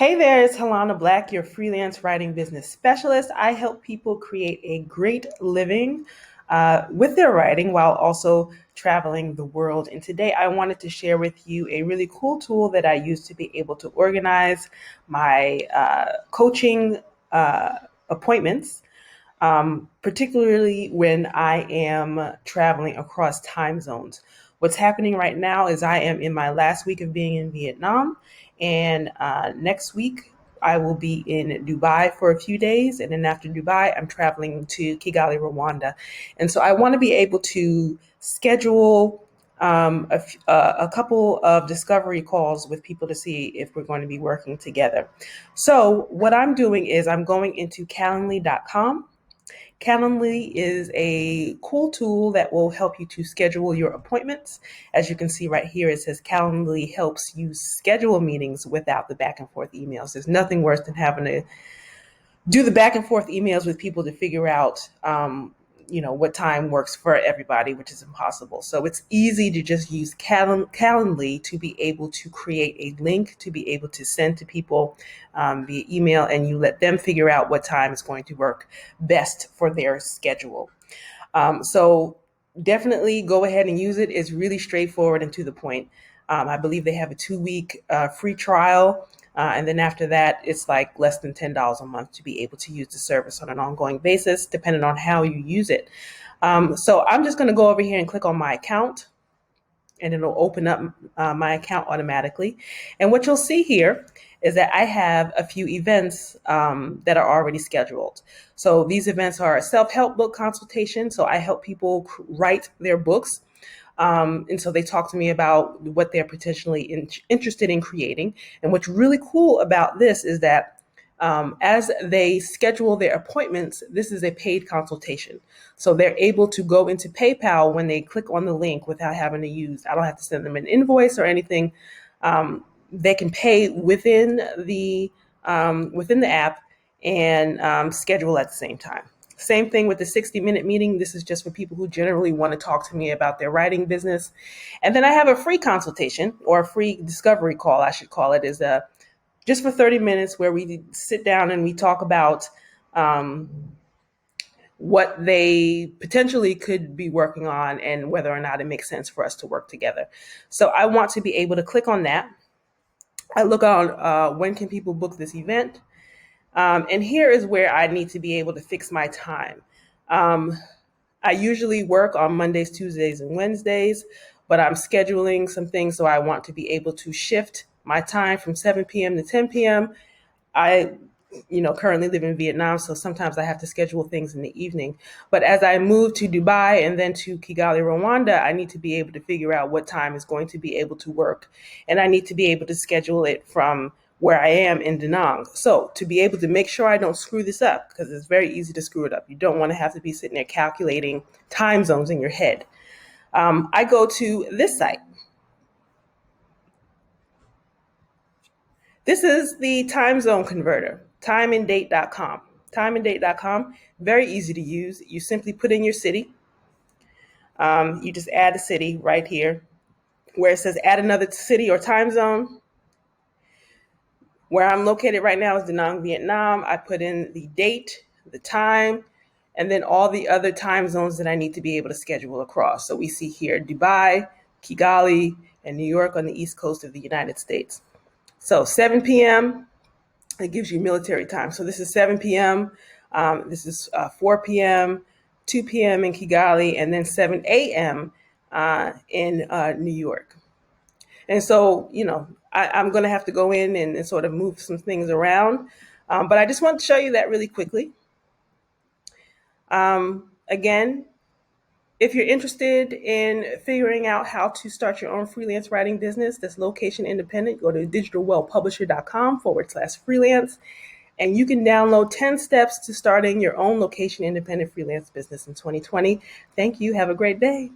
Hey there, it's Helana Black, your freelance writing business specialist. I help people create a great living with their writing while also traveling the world. And today I wanted to share with you a really cool tool that I use to be able to organize my coaching appointments, particularly when I am traveling across time zones. What's happening right now is I am in my last week of being in Vietnam, and next week I will be in Dubai for a few days, and then after Dubai, I'm traveling to Kigali, Rwanda. And so I want to be able to schedule a couple of discovery calls with people to see if we're going to be working together. So what I'm doing is I'm going into Calendly.com. Calendly is a cool tool that will help you to schedule your appointments. As you can see right here, it says Calendly helps you schedule meetings without the back and forth emails. There's nothing worse than having to do the back and forth emails with people to figure out, what time works for everybody, which is impossible. So it's easy to just use Calendly to be able to create a link to be able to send to people via email, and you let them figure out what time is going to work best for their schedule. So definitely go ahead and use it. It's really straightforward and to the point. I believe they have a 2-week free trial. And then after that, it's like less than $10 a month to be able to use the service on an ongoing basis, depending on how you use it. So I'm just going to go over here and click on my account, and it'll open up my account automatically. And what you'll see here is that I have a few events that are already scheduled. So these events are a self-help book consultation. So I help people write their books. And so they talk to me about what they're potentially interested in creating. And what's really cool about this is that as they schedule their appointments, this is a paid consultation. So they're able to go into PayPal when they click on the link without having to I don't have to send them an invoice or anything. They can pay within the app and schedule at the same time. Same thing with the 60-minute meeting. This is just for people who generally want to talk to me about their writing business. And then I have a free consultation, or a free discovery call, I should call it, is just for 30 minutes where we sit down and we talk about what they potentially could be working on and whether or not it makes sense for us to work together. So I want to be able to click on that. I look on when can people book this event. And here is where I need to be able to fix my time. I usually work on Mondays, Tuesdays, and Wednesdays, but I'm scheduling some things, so I want to be able to shift my time from 7 p.m. to 10 p.m. I, currently live in Vietnam, so sometimes I have to schedule things in the evening. But as I move to Dubai and then to Kigali, Rwanda, I need to be able to figure out what time is going to be able to work. And I need to be able to schedule it from where I am in Da Nang. So to be able to make sure I don't screw this up, because it's very easy to screw it up. You don't want to have to be sitting there calculating time zones in your head. I go to this site. This is the time zone converter, timeanddate.com. Timeanddate.com, very easy to use. You simply put in your city. You just add a city right here where it says add another city or time zone. Where I'm located right now is Da Nang, Vietnam. I put in the date, the time, and then all the other time zones that I need to be able to schedule across. So we see here Dubai, Kigali, and New York on the East Coast of the United States. So 7 p.m., it gives you military time. So this is 7 p.m., this is 4 p.m., 2 p.m. in Kigali, and then 7 a.m. In New York. And so, I'm going to have to go in and sort of move some things around. But I just want to show you that really quickly. Again, if you're interested in figuring out how to start your own freelance writing business that's location independent, go to digitalwellpublisher.com/freelance, and you can download 10 steps to starting your own location independent freelance business in 2020. Thank you. Have a great day.